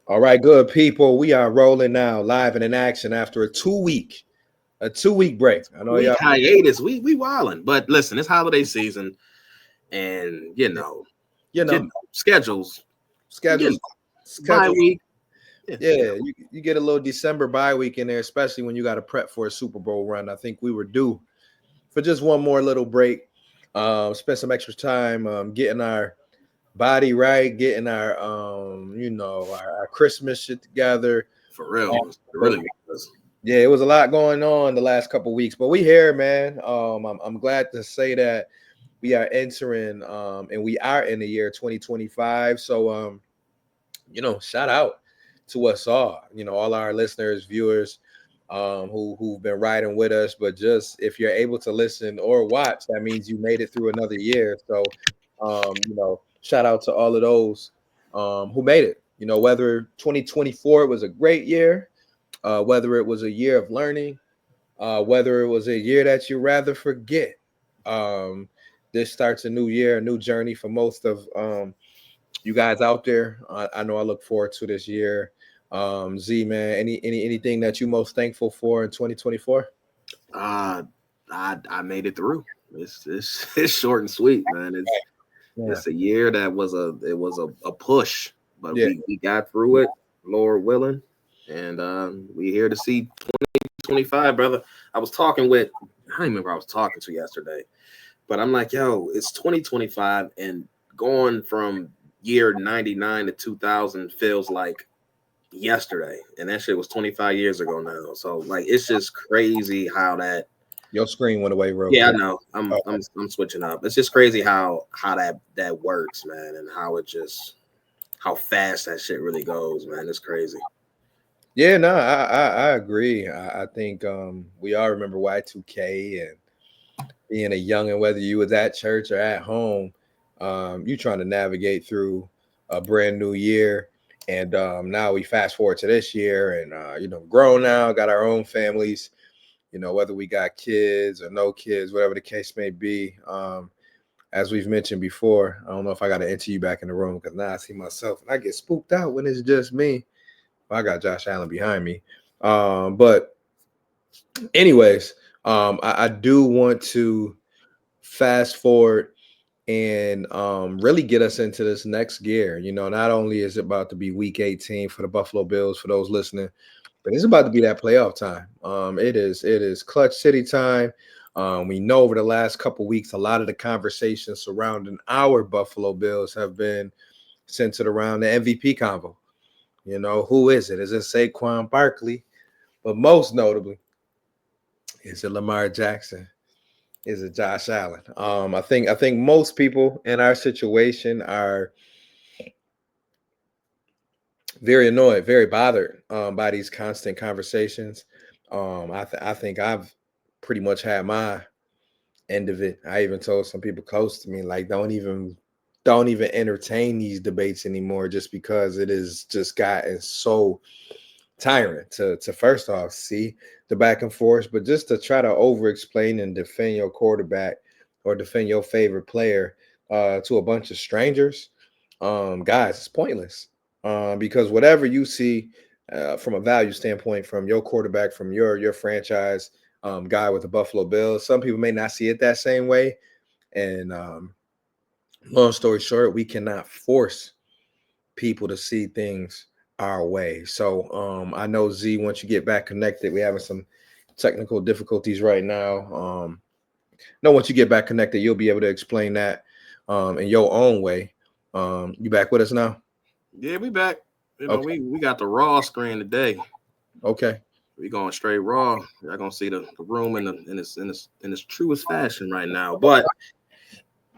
All right, good people. We are rolling now, live and in action after a 2 week break. I know Week y'all. hiatus. We wilding. But listen, it's holiday season, and You know, schedules. You know, schedules, bye schedule. week. Yeah, Yeah, you get a little December bye week in there, especially when you got to prep for a Super Bowl run. I think we were due for just one more little break. Spend some extra time getting our body right, getting our our Christmas shit together. for real. It But really was. yeah, it was a lot going on the last couple weeks, but we here, man. I'm glad to say that we are entering and we are in the year 2025. So shout out to us all, all our listeners, viewers, who've been riding with us. But just if you're able to listen or watch, that means you made it through another year. So shout out to all of those who made it. Whether 2024 was a great year, whether it was a year of learning, whether it was a year that you rather forget. Um, this starts a new year, a new journey for most of you guys out there. I know I look forward to this year. Z man, anything that you most thankful for in 2024? Uh, I made it through. It's it's short and sweet, man. Yeah, It's a year that was a push, but yeah, we got through it, Lord willing, and we here to see 2025, brother. I was talking with I don't remember who I was talking to yesterday, but I'm like, yo, it's 2025, and going from year 99 to 2000 feels like yesterday, and that shit was 25 years ago now. So like, it's just crazy how that. your screen went away real Yeah, I quick. know. I'm Oh, I'm I'm switching up. It's just crazy how that works, man, and how fast that shit really goes, man. It's crazy. yeah, no, I agree. I think we all remember Y2K and being a young and whether you was at church or at home, you trying to navigate through a brand new year. And now we fast forward to this year and grown now, got our own families, whether we got kids or no kids, whatever the case may be. As we've mentioned before, I don't know if I got to enter you back in the room because now I see myself and I get spooked out when it's just me. Well, I got Josh Allen behind me. But anyways, I do want to fast forward and really get us into this next gear. Not only is it about to be week 18 for the Buffalo Bills, for those listening, but it's about to be that playoff time. It is clutch city time. We know over the last couple weeks, a lot of the conversations surrounding our Buffalo Bills have been centered around the MVP convo. Who is it? Is it Saquon Barkley? But most notably, is it Lamar Jackson? Is it Josh Allen? I think most people in our situation are very annoyed, very bothered by these constant conversations. I think I've pretty much had my end of it. I even told some people close to me, like, don't even entertain these debates anymore, just because it is just gotten so tiring to first off see the back and forth, but just to try to over explain and defend your quarterback or defend your favorite player to a bunch of strangers. Guys, it's pointless. Because whatever you see from a value standpoint from your quarterback, from your franchise guy with the Buffalo Bills, some people may not see it that same way. And long story short, we cannot force people to see things our way. So I know Z, once you get back connected, we're having some technical difficulties right now. No, once you get back connected, you'll be able to explain that in your own way. You back with us now? Yeah, we back. Okay. We got the raw screen today. Okay. We going straight raw. Y'all gonna see the room in its truest fashion right now. But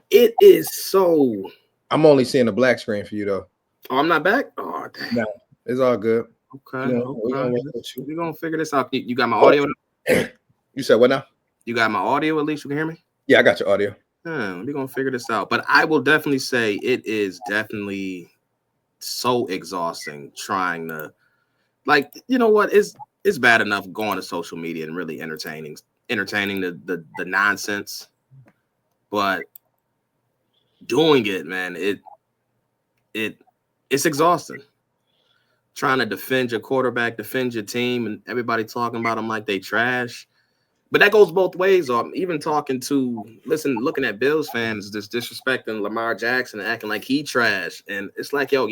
it is so. I'm only seeing a black screen for you though. Oh, I'm not back. Oh, No, dang. it's all good. Okay, We okay. gonna work with you. We gonna figure this out. You got my audio. You said what now? You got my audio. At least you can hear me. Yeah, I got your audio. We're gonna figure this out. But I will definitely say it is definitely so exhausting trying to, like, you know what, it's bad enough going to social media and really entertaining the nonsense, but doing it, man, it's exhausting. trying to defend your quarterback, defend your team, and everybody talking about them like they trash. But that goes both ways. Or even looking at Bills fans just disrespecting Lamar Jackson and acting like he trash. And it's like, yo,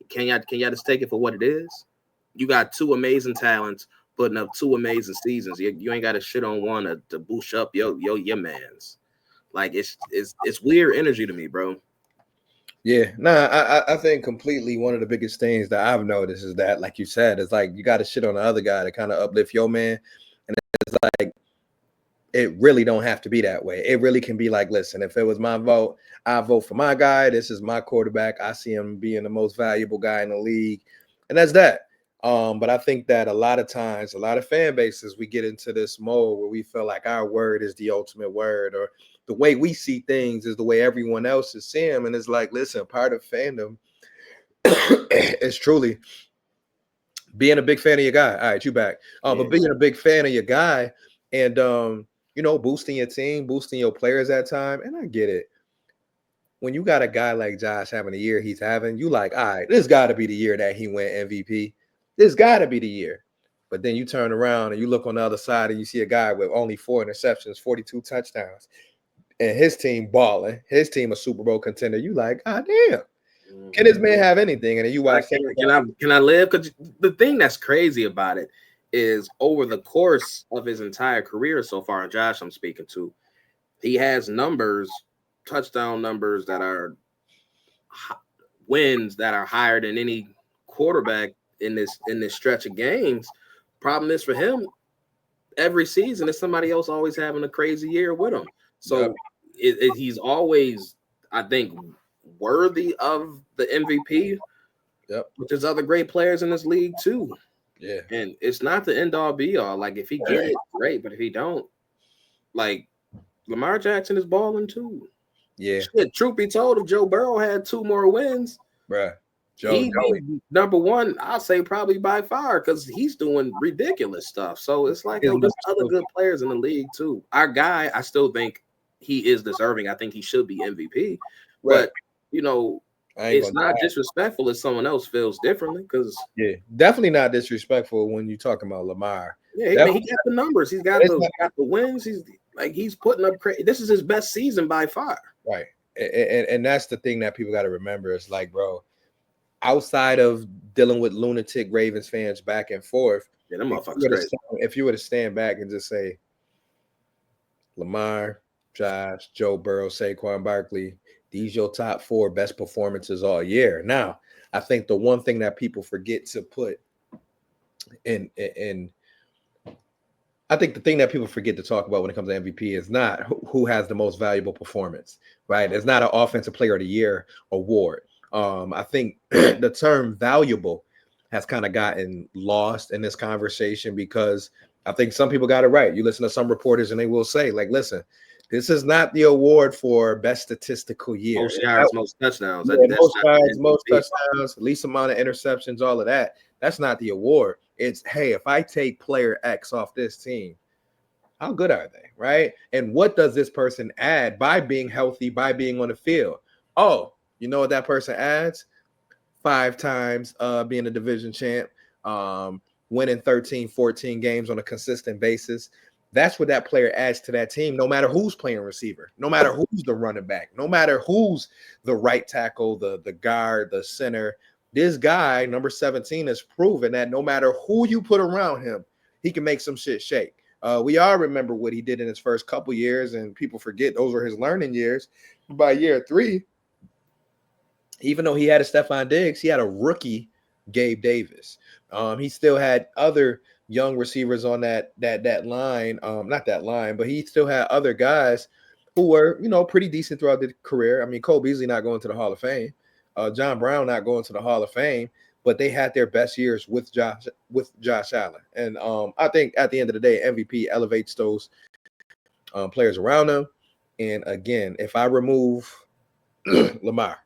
can y'all just take it for what it is? You got two amazing talents putting up two amazing seasons. You ain't got to shit on one to boost up your man's. Like it's weird energy to me, bro. Yeah, I think completely one of the biggest things that I've noticed is that, like you said, it's like you got to shit on the other guy to kind of uplift your man. And it's like, it really don't have to be that way. It really can be like, listen, if it was my vote, I vote for my guy. This is my quarterback. I see him being the most valuable guy in the league. And that's that. But I think that a lot of times, a lot of fan bases, we get into this mode where we feel like our word is the ultimate word, or the way we see things is the way everyone else is seeing them. And it's like, listen, part of fandom is truly being a big fan of your guy. All right, you back. But being a big fan of your guy and boosting your team, boosting your players at time. And I get it. When you got a guy like Josh having the year he's having, you like, all right, this got to be the year that he went MVP. This got to be the year. But then you turn around and you look on the other side and you see a guy with only 4 interceptions, 42 touchdowns, and his team balling, his team a Super Bowl contender. You like, God damn. Can this man have anything? And then you watch. Can I live? Because the thing that's crazy about it is over the course of his entire career so far, and Josh I'm speaking to, he has touchdown numbers that are wins that are higher than any quarterback in this stretch of games. Problem is for him, every season is somebody else always having a crazy year with him. So he's always, I think, worthy of the MVP. Yep. But there's other great players in this league too. Yeah. And it's not the end all be all. Like if he get it, great. But if he don't, like Lamar Jackson is balling too. Yeah. Shit, truth be told, if Joe Burrow had 2 more wins, bruh, he'd be number one, I'll say probably by far, because he's doing ridiculous stuff. So it's like, there's other good players in the league too. Our guy, I still think he is deserving. I think he should be MVP. Right. But it's not disrespectful if someone else feels differently. Because definitely not disrespectful when you're talking about Lamar. Yeah, he got the numbers. He's got the wins. He's putting up crazy. This is his best season by far. Right. And that's the thing that people got to remember. It's like, bro, outside of dealing with lunatic Ravens fans back and forth, them motherfuckers crazy. If you were to stand back and just say Lamar, Josh, Joe Burrow, Saquon Barkley, these your top 4 best performances all year. Now, I think the one thing that people forget to put in I think the thing that people forget to talk about when it comes to MVP is not who has the most valuable performance, right? It's not an offensive player of the year award. I think the term valuable has kind of gotten lost in this conversation because I think some people got it right. You listen to some reporters and they will say, like, listen, this is not the award for best statistical year. Most yards, most touchdowns. Most touchdowns, least amount of interceptions, all of that. That's not the award. It's, hey, if I take player X off this team, how good are they, right? And what does this person add by being healthy, by being on the field? Oh, you know what that person adds? 5 times being a division champ, winning 13, 14 games on a consistent basis. That's what that player adds to that team, no matter who's playing receiver, no matter who's the running back, no matter who's the right tackle, the guard, the center. This guy, number 17, has proven that no matter who you put around him, he can make some shit shake. We all remember what he did in his first couple years, and people forget those were his learning years. By year 3, even though he had a Stephon Diggs, he had a rookie Gabe Davis. He still had other young receivers on that line, not that line, but he still had other guys who were, pretty decent throughout the career. I mean, Cole Beasley not going to the Hall of Fame, John Brown not going to the Hall of Fame, but they had their best years with Josh Allen. And I think at the end of the day, MVP elevates those players around them. And again, if I remove Lamar,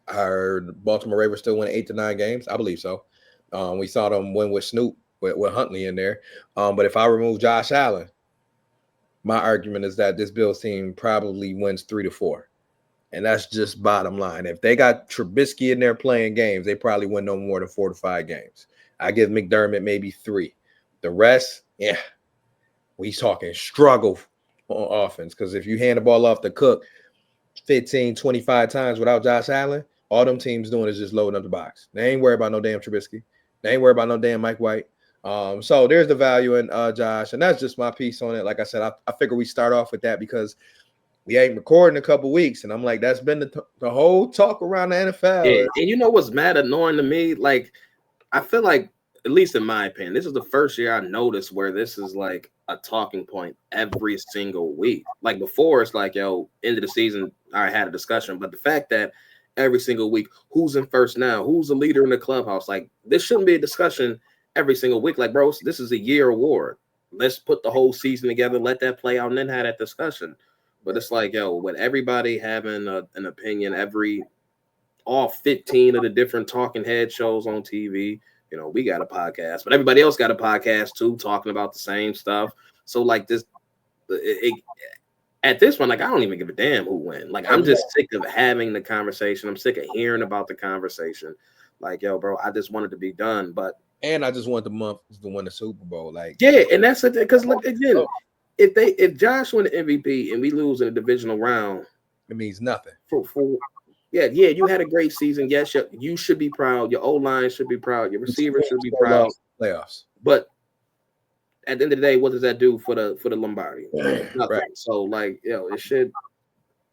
our Baltimore Ravens still win 8 to 9 games. I believe so. We saw them win with Snoop, with Huntley in there. But if I remove Josh Allen, my argument is that this Bills team probably wins 3 to 4. And that's just bottom line. If they got Trubisky in there playing games, they probably win no more than 4 to 5 games. I give McDermott maybe 3. The rest, yeah, we talking struggle on offense. Because if you hand the ball off to Cook 15, 25 times without Josh Allen, all them teams doing is just loading up the box. They ain't worried about no damn Trubisky. They ain't worried about no damn Mike White. So there's the value in Josh, and that's just my piece on it. Like I said, I figure we start off with that because we ain't recording a couple weeks, and I'm like, that's been the whole talk around the NFL. Yeah, and you know what's mad annoying to me? Like, I feel like, at least in my opinion, this is the first year I noticed where this is like a talking point every single week. Like before, it's like, yo, end of the season, I had a discussion, but the fact that every single week, who's in first now, who's the leader in the clubhouse, like this shouldn't be a discussion every single week. Like, bro, this is a year award. Let's put the whole season together, let that play out, and then have that discussion. But it's like, yo, with everybody having an opinion, all 15 of the different talking head shows on TV, you know, we got a podcast, but everybody else got a podcast too, talking about the same stuff. So like this, at this point, like I don't even give a damn who win. Like I'm just sick of having the conversation. I'm sick of hearing about the conversation. Like, yo, bro, I just wanted to be done, and I just want the Memphis to win the Super Bowl. Like, yeah, and that's it. Because look again. If Josh win the MVP and we lose in the divisional round, it means nothing. Yeah, you had a great season. Yes, you should be proud. Your O-line should be proud. Your receivers should be proud. Playoffs. But at the end of the day, what does that do for the Lombardi? Nothing. Right. So like, it should.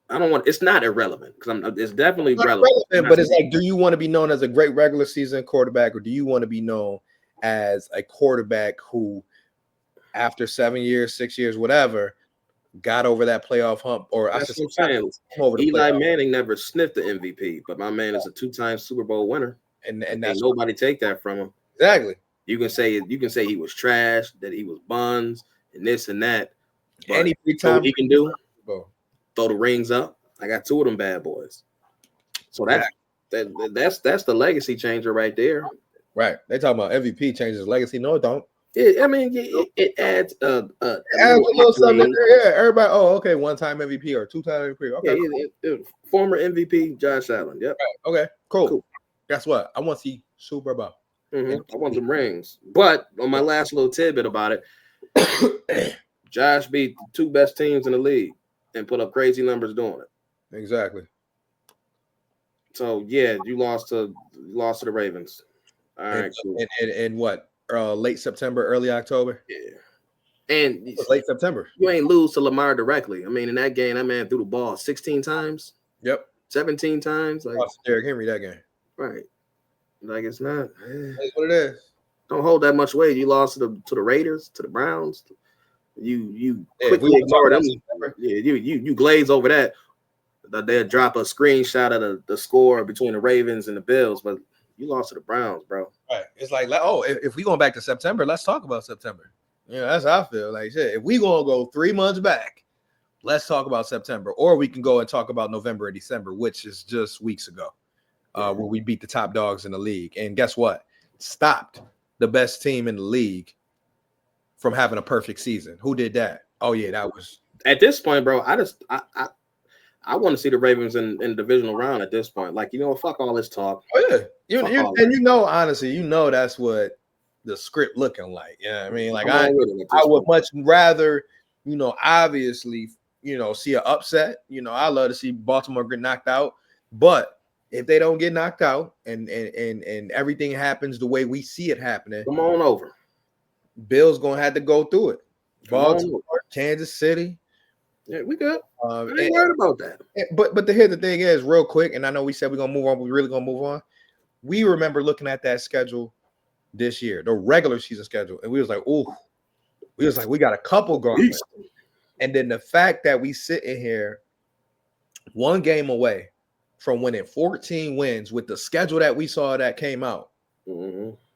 I don't want. It's not irrelevant because it's definitely relevant. But it's like, do you want to be known as a great regular season quarterback, or do you want to be known as a quarterback who, after 7 years, 6 years, whatever, got over that playoff hump? Or that's what I'm saying. Eli Manning never sniffed the MVP, but my man is a 2-time Super Bowl winner, and that's nobody take that from him. Exactly. You can say he was trash, that he was buns, and this and that. Any time he can do, throw the rings up. I got 2 of them bad boys. So that's the legacy changer right there. Right. They talking about MVP changes legacy. No, it don't. I mean, it adds a little something. Yeah, everybody. Oh, okay, 1-time MVP or 2-time MVP. Okay, cool. Former MVP Josh Allen. Yep. Right. Okay, cool. Guess what? I want to see Super Bowl. I want some rings. But on my last little tidbit about it, Josh beat the 2 best teams in the league and put up crazy numbers doing it. Exactly. So yeah, you lost to the Ravens. All right, cool. And what? Late September, early October. Yeah, and late September. You ain't lose to Lamar directly. I mean, in that game, that man threw the ball 16 times. Yep. 17 times. Like Derrick Henry that game. Right. Like it's not. That's what it is. Don't hold that much weight. You lost to the Raiders, to the Browns. You quickly ignore them. Yeah, you glaze over that. They'll drop a screenshot of the score between the Ravens and the Bills, but you lost to the Browns, bro. Right. It's like, oh, if we going back to September, let's talk about September. Yeah, that's how I feel. Like shit, if we gonna go 3 months back, let's talk about September, or we can go and talk about November or December, which is just weeks ago, where we beat the top dogs in the league. And guess what? Stopped the best team in the league from having a perfect season. Who did that? Oh yeah, that was at this point, bro. I want to see the Ravens in the divisional round at this point. Like, fuck all this talk. Oh yeah, honestly, that's what the script looking like. Yeah, I mean, like I would much rather, obviously, see an upset. I love to see Baltimore get knocked out, but if they don't get knocked out and everything happens the way we see it happening, come on over. Bills gonna have to go through it. Baltimore, Kansas City. Yeah, we good. I ain't worried about that. But here's the thing is, real quick, and I know we said we're gonna move on, but we're really gonna move on. We remember looking at that schedule this year, the regular season schedule, and we was like, we got a couple going. And then the fact that we sitting here 1 game away from winning 14 wins with the schedule that we saw that came out,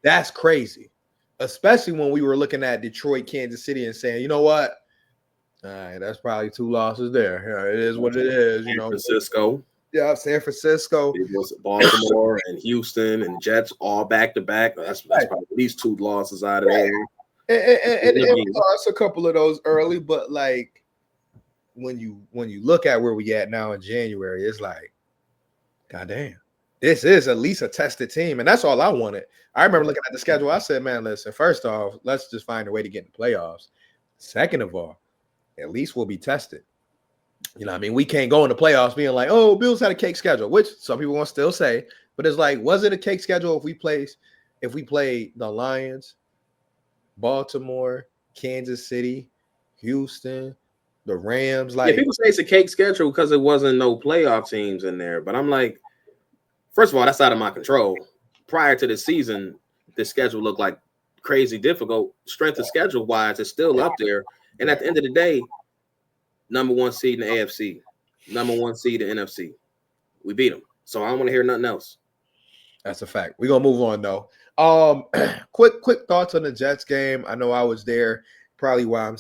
that's crazy. Especially when we were looking at Detroit, Kansas City, and saying, you know what? All right, that's probably 2 losses there. Yeah, it is what it is. San Francisco. Yeah, San Francisco. It was Baltimore and Houston and Jets all back to back. That's probably at least 2 losses out of there. And we lost a couple of those early, but like when you look at where we at now in January, it's like, goddamn, this is at least a tested team, and that's all I wanted. I remember looking at the schedule. I said, man, listen, first off, let's just find a way to get in the playoffs. Second of all, at least we'll be tested. You know what I mean? We can't go in the playoffs being like, oh, Bills had a cake schedule, which some people want to still say, but it's like, was it a cake schedule if we play the Lions, Baltimore, Kansas City, Houston, the Rams? Like, people say it's a cake schedule because it wasn't no playoff teams in there. But I'm like, first of all, that's out of my control. Prior to the season, the schedule looked like crazy difficult. Strength of schedule wise, it's still up there. And at the end of the day, number 1 seed in the AFC, number 1 seed in the NFC. We beat them. So I don't want to hear nothing else. That's a fact. We're gonna move on though. Quick thoughts on the Jets game. I know I was there, probably why I'm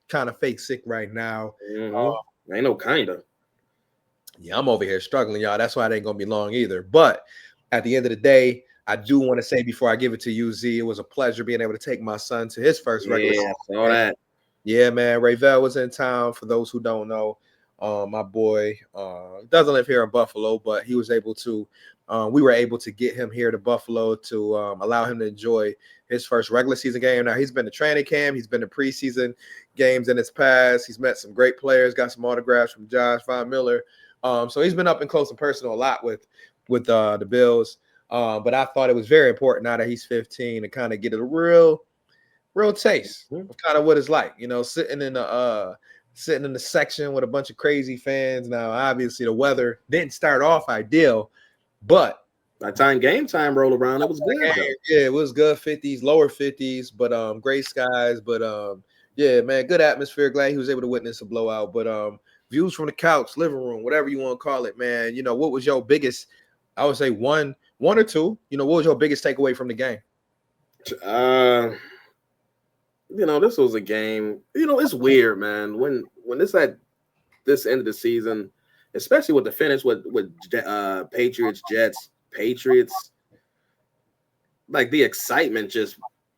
kind of fake sick right now. Mm-hmm. Ain't no kinda. Yeah, I'm over here struggling, y'all. That's why it ain't gonna be long either. But at the end of the day, I do want to say before I give it to you, Z, it was a pleasure being able to take my son to his first regular season. Saw that. Yeah, man. Ravel was in town. For those who don't know, my boy doesn't live here in Buffalo, but he was able to. We were able to get him here to Buffalo to allow him to enjoy his first regular season game. Now he's been to training camp, he's been to preseason games in his past. He's met some great players, got some autographs from Josh Von Miller. So he's been up and close and personal a lot with the Bills. But I thought it was very important now that he's 15 to kind of get a real taste of kind of what it's like, you know, sitting in the section with a bunch of crazy fans. Now, obviously, the weather didn't start off ideal, but by the time game time rolled around, it was good. Yeah, it was good 50s, lower 50s, but gray skies. But yeah, man, good atmosphere. Glad he was able to witness a blowout. But views from the couch, living room, whatever you want to call it, man. You know, what was your biggest? I would say one or two. You know, what was your biggest takeaway from the game? You know, this was a game. You know, it's weird, man. When it's at this end of the season, especially with the finish with Patriots, Jets, Patriots, like the excitement just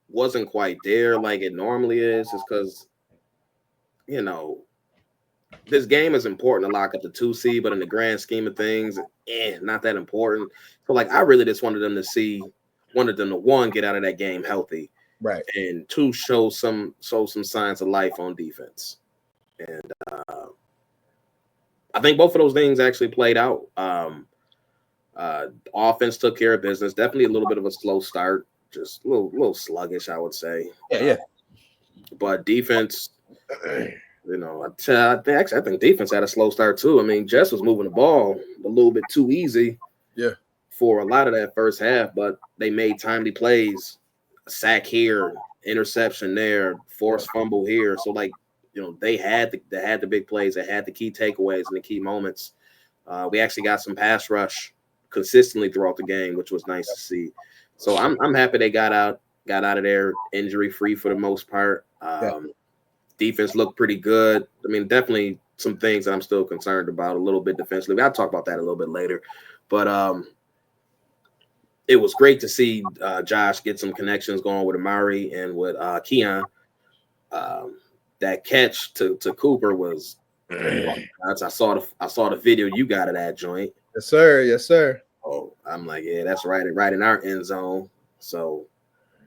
wasn't quite there like it normally is. It's because, you know, this game is important to lock up the 2 seed, but in the grand scheme of things, not that important. So, like, I really just wanted them to one, get out of that game healthy. Right. And 2, show some signs of life on defense. And I think both of those things actually played out. Offense took care of business. Definitely a little bit of a slow start, just a little sluggish, I would say. Yeah. But defense, you know, I think defense had a slow start too. I mean, Jess was moving the ball a little bit too easy. Yeah. For a lot of that first half, but they made timely plays. A sack here, interception there, forced fumble here. So, like, you know, they had the big plays, they had the key takeaways and the key moments. We actually got some pass rush consistently throughout the game, which was nice to see. So I'm happy they got out of there injury free for the most part. Defense looked pretty good. I mean, definitely some things that I'm still concerned about a little bit defensively. I'll talk about that a little bit later, but it was great to see Josh get some connections going with Amari and with Keon. That catch to Cooper was. I saw the video you got of that joint. Yes, sir. Oh, I'm like, yeah, that's right in our end zone. So,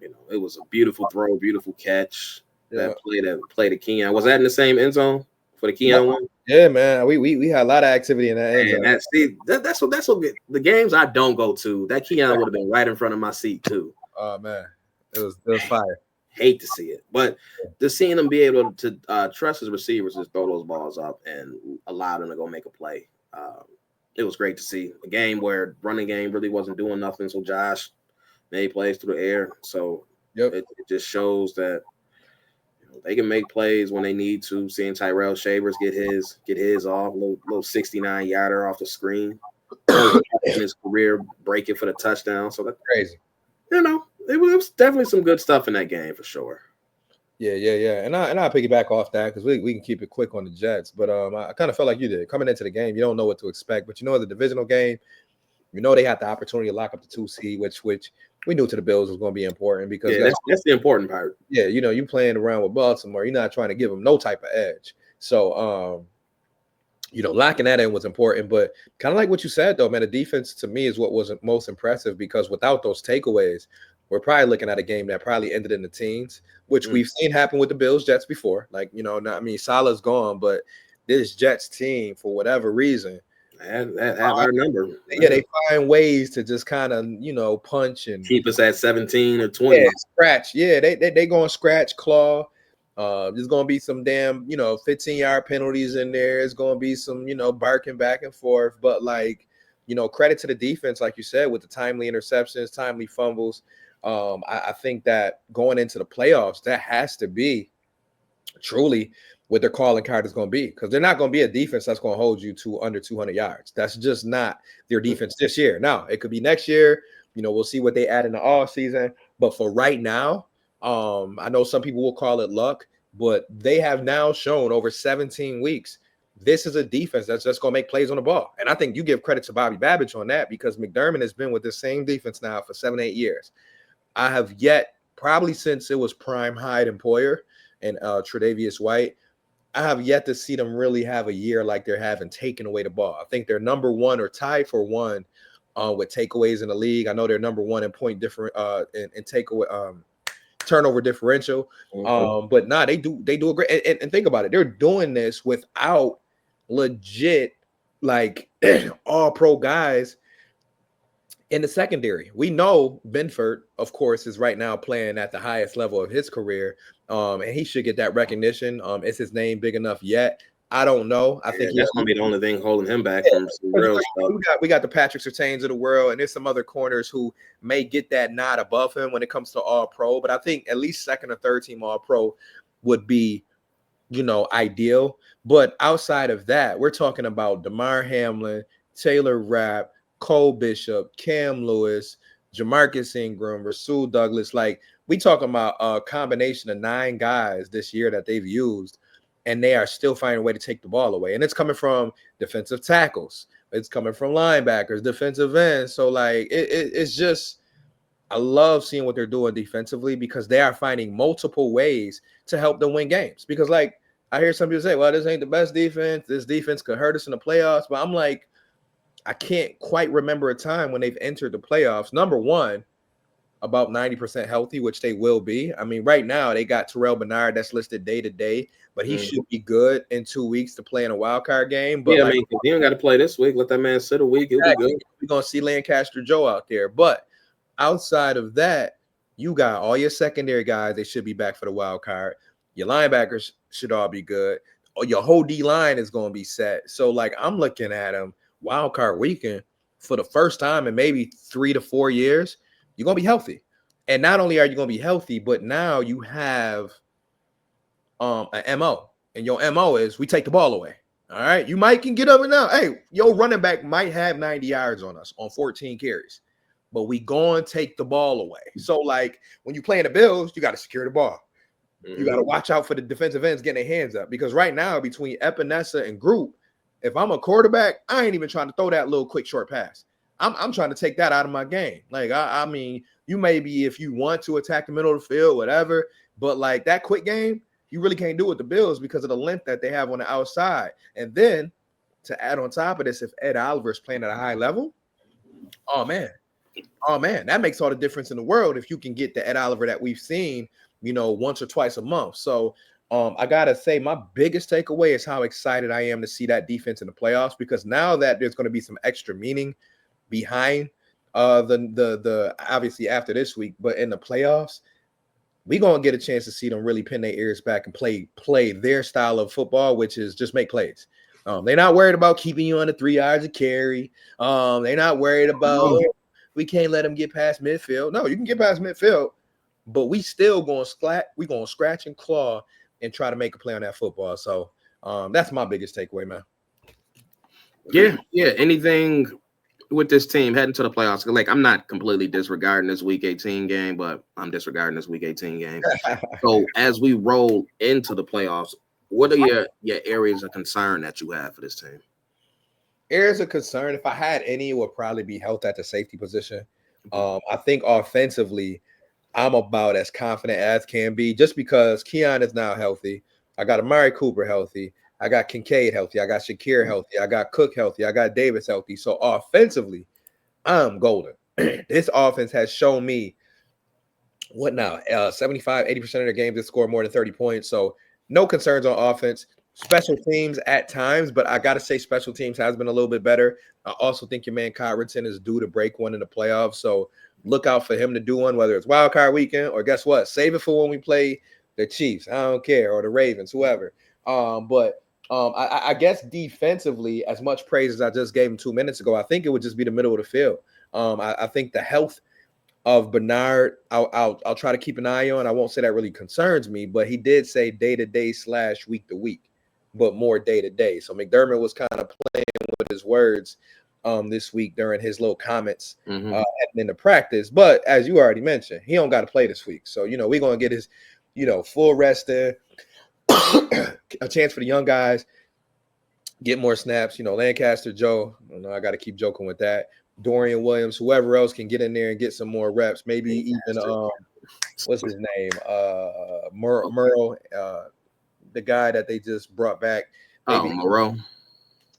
you know, it was a beautiful throw, beautiful catch. Yeah. That play to Keon. Was that in the same end zone for the Keon one? Yeah, man. We had a lot of activity in that end zone. That's what the games I don't go to. That Keon would have been right in front of my seat too. Oh man, it was fire. Hate to see it, but just seeing him be able to trust his receivers to throw those balls up and allow them to go make a play. It was great to see a game where running game really wasn't doing nothing. So Josh made plays through the air. So it just shows that they can make plays when they need to. Seeing Tyrell Shavers get his off, little 69-yarder off the screen in his career, breaking for the touchdown. So that's crazy. You know, it was definitely some good stuff in that game for sure. Yeah. And I'll piggyback off that because we can keep it quick on the Jets. But I kind of felt like you did. Coming into the game, you don't know what to expect. But you know, the divisional game, you know they had the opportunity to lock up the 2 seed, which we knew to the Bills was going to be important because that's the important part. Yeah, you know, you playing around with Baltimore, you're not trying to give them no type of edge. So, locking that in was important. But kind of like what you said, though, man, the defense to me is what was most impressive because without those takeaways, we're probably looking at a game that probably ended in the teens, which we've seen happen with the Bills Jets before. Like, Salah's gone, but this Jets team, for whatever reason, have our number. Yeah, they find ways to just kind of, punch and keep us at 17 or 20. Yeah, scratch. Yeah, they going scratch, claw. There's gonna be some damn, 15-yard penalties in there. It's gonna be some, barking back and forth. But credit to the defense, like you said, with the timely interceptions, timely fumbles. I think that going into the playoffs, that has to be truly what their calling card is going to be, because they're not going to be a defense that's going to hold you to under 200 yards. That's just not their defense this year. Now, it could be next year. We'll see what they add in the off season. But for right now, I know some people will call it luck, but they have now shown over 17 weeks, this is a defense that's just going to make plays on the ball. And I think you give credit to Bobby Babich on that, because McDermott has been with the same defense now for 7-8 years. I have yet, probably since it was Prime Hyde and Poyer and Tre'Davious White, I have yet to see them really have a year like they're having taken away the ball. I think they're number one or tied for one with takeaways in the league. I know they're number one in point different in takeaway turnover differential. But they do a great and think about it. They're doing this without legit like all pro guys in the secondary. We know Benford, of course, is right now playing at the highest level of his career. And he should get that recognition. Is his name big enough yet? I don't know. I think that's gonna be the only thing holding him back from some real stuff. We got the Patrick Surtains of the world, and there's some other corners who may get that nod above him when it comes to All Pro. But I think at least second or third team All Pro would be, ideal. But outside of that, we're talking about Damar Hamlin, Taylor Rapp, Cole Bishop, Cam Lewis, Jamarcus Ingram, Rasul Douglas. Like, we talking about a combination of 9 guys this year that they've used, and they are still finding a way to take the ball away. And it's coming from defensive tackles. It's coming from linebackers, defensive ends. So, it's just, I love seeing what they're doing defensively, because they are finding multiple ways to help them win games. Because, I hear some people say, well, this ain't the best defense. This defense could hurt us in the playoffs. But I'm like, I can't quite remember a time when they've entered the playoffs, number one, about 90% healthy, which they will be. I mean, right now they got Terrell Bernard that's listed day to day, but he should be good in 2 weeks to play in a wild card game. But he don't got to play this week. Let that man sit a week. He'll be good. We're going to see Lancaster Joe out there. But outside of that, you got all your secondary guys. They should be back for the wild card. Your linebackers should all be good. Your whole D-line is going to be set. So, I'm looking at them wild card weekend for the first time in maybe 3 to 4 years. You're going to be healthy. And not only are you going to be healthy, but now you have an MO. And your MO is we take the ball away. All right. You might can get up and down. Hey, your running back might have 90 yards on us on 14 carries, but we go and take the ball away. So, when you play in the Bills, you got to secure the ball. You got to watch out for the defensive ends getting their hands up, because right now between Epinesa and Group, if I'm a quarterback, I ain't even trying to throw that little quick short pass. I'm trying to take that out of my game. I mean, you may be, if you want to attack the middle of the field, whatever, but that quick game, you really can't do with the Bills because of the length that they have on the outside. And then to add on top of this, if Ed Oliver is playing at a high level, oh man, that makes all the difference in the world if you can get the Ed Oliver that we've seen, once or twice a month. So I gotta say, my biggest takeaway is how excited I am to see that defense in the playoffs, because now that there's going to be some extra meaning behind the obviously after this week, but in the playoffs, we're gonna get a chance to see them really pin their ears back and play their style of football, which is just make plays. They're not worried about keeping you under 3 yards of carry. They're not worried about we can't let them get past midfield. No, you can get past midfield, but we still gonna scratch and claw and try to make a play on that football. So that's my biggest takeaway, man. Yeah. Anything with this team heading to the playoffs? I'm not completely disregarding this Week 18 game, but I'm disregarding this Week 18 game. So as we roll into the playoffs, what are your areas of concern that you have for this team? Areas of concern, if I had any, it would probably be health at the safety position. I think offensively, I'm about as confident as can be, just because Keon is now healthy. I got Amari Cooper healthy. I got Kincaid healthy. I got Shakir healthy. I got Cook healthy. I got Davis healthy. So offensively, I'm golden. This offense has shown me what now? 75, 80% of their games that score more than 30 points. So no concerns on offense. Special teams at times, but I gotta say special teams has been a little bit better. I also think your man Cotrington is due to break one in the playoffs. So look out for him to do one, whether it's wild card weekend or guess what? Save it for when we play the Chiefs. I don't care, or the Ravens, whoever. I guess defensively, as much praise as I just gave him 2 minutes ago, I think it would just be the middle of the field. I think the health of Bernard, I'll try to keep an eye on. I won't say that really concerns me, but he did say day-to-day / week-to-week, but more day-to-day. So McDermott was kind of playing with his words this week during his little comments in the practice. But as you already mentioned, he don't got to play this week. So, we're going to get his, full rest in, a chance for the young guys, get more snaps. Lancaster, Joe, I got to keep joking with that. Dorian Williams, whoever else can get in there and get some more reps. Maybe even what's his name? Merle, the guy that they just brought back. Maybe Moreau.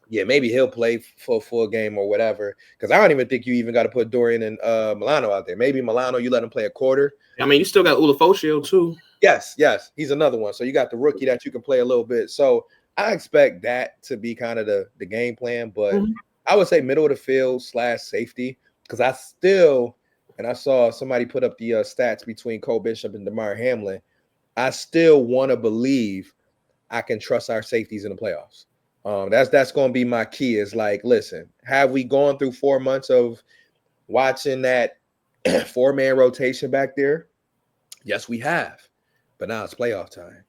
Yeah, maybe he'll play for a full game or whatever. Because I don't even think you even got to put Dorian and Milano out there. Maybe Milano, you let him play a quarter. I mean, you still got Ulofoshio too. Yes, he's another one. So you got the rookie that you can play a little bit. So I expect that to be kind of the game plan, but I would say middle of the field / safety, because I saw somebody put up the stats between Cole Bishop and DeMar Hamlin. I still want to believe I can trust our safeties in the playoffs. That's going to be my key is like, listen, have we gone through 4 months of watching that 4-man rotation back there? Yes, we have. But now it's playoff time.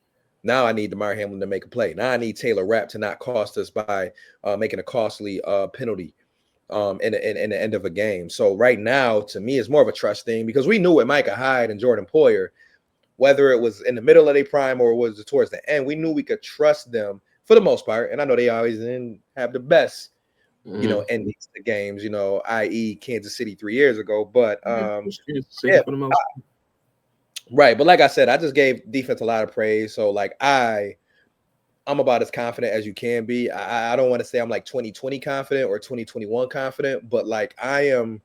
Now I need DeMar Hamlin to make a play. Now I need Taylor Rapp to not cost us by making a costly penalty in the end of a game. So right now, to me, it's more of a trust thing because we knew with Micah Hyde and Jordan Poyer, whether it was in the middle of their prime or was towards the end, we knew we could trust them for the most part. And I know they always didn't have the best, endings to games, i.e. Kansas City 3 years ago. But right. But like I said, I just gave defense a lot of praise. So like I'm about as confident as you can be. I don't want to say I'm like 2020 confident or 2021 confident, but like I'm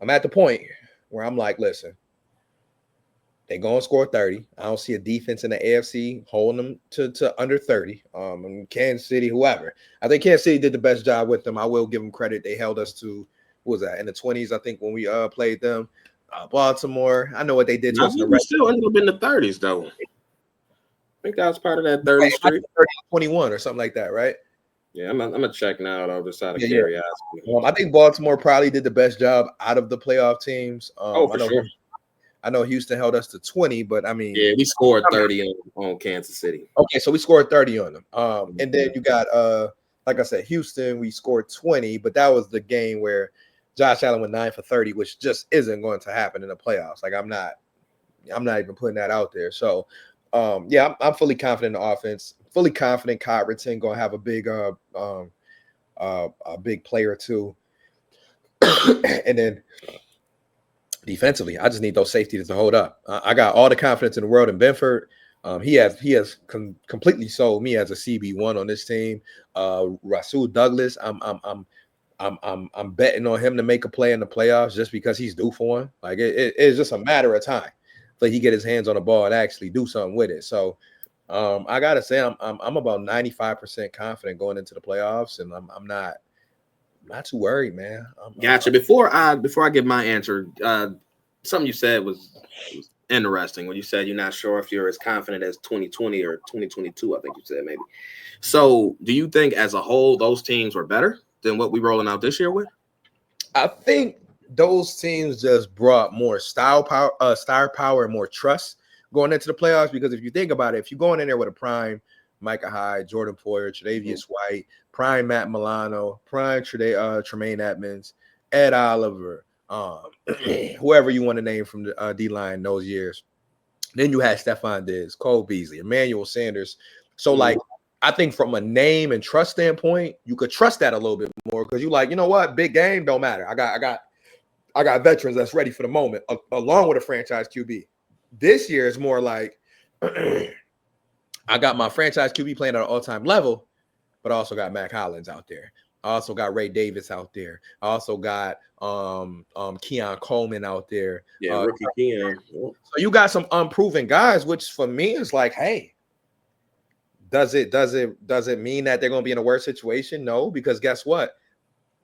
at the point where I'm like, listen, they going to score 30. I don't see a defense in the AFC holding them to under 30. Kansas City, whoever. I think Kansas City did the best job with them. I will give them credit. They held us to, what was that, in the 20s, I think, when we played them. Baltimore, I know what they did to us. We still ended up in the 30s, though. I think that was part of that 30 streak. 21 or something like that, right? Yeah, I'm gonna check now. I'll just out of curiosity. I think Baltimore probably did the best job out of the playoff teams. For sure. I know Houston held us to 20, but I mean, we scored 30 on Kansas City. Okay, so we scored 30 on them. And then you got like I said, Houston, we scored 20, but that was the game where Josh Allen went 9 for 30, which just isn't going to happen in the playoffs. Like I'm not even putting that out there. So I'm fully confident in the offense, fully confident Cotrington gonna have a big player too. And then defensively, I just need those safeties to hold up. I got all the confidence in the world in Benford. He has completely sold me as a CB1 on this team. Rasul Douglas, I'm betting on him to make a play in the playoffs just because he's due for one. Like it's just a matter of time till he get his hands on the ball and actually do something with it. So I gotta say I'm about 95% confident going into the playoffs, and I'm not too worried, man. Gotcha. Before I give my answer, something you said was interesting when you said you're not sure if you're as confident as 2020 or 2022. I think you said maybe. So do you think as a whole those teams were better than what we rolling out this year with? I think those teams just brought more star power and more trust going into the playoffs, because if you think about it, if you're going in there with a prime Micah Hyde, Jordan Poyer, Tre'Davious White, prime Matt Milano, prime Tremaine Edmonds, Ed Oliver, whoever you want to name from the D-line those years. Then you had Stephon Diggs, Cole Beasley, Emmanuel Sanders. So like, I think from a name and trust standpoint, you could trust that a little bit more because you're like, you know what, big game don't matter. I got veterans that's ready for the moment, along with a franchise QB. This year is more like I I got my franchise QB playing at an all-time level, but I also got Mac Hollins out there. I also got Ray Davis out there. I also got Keon Coleman out there. Yeah, rookie Keon. So you got some unproven guys, which for me is like, hey, does it mean that they're going to be in a worse situation? No, because guess what?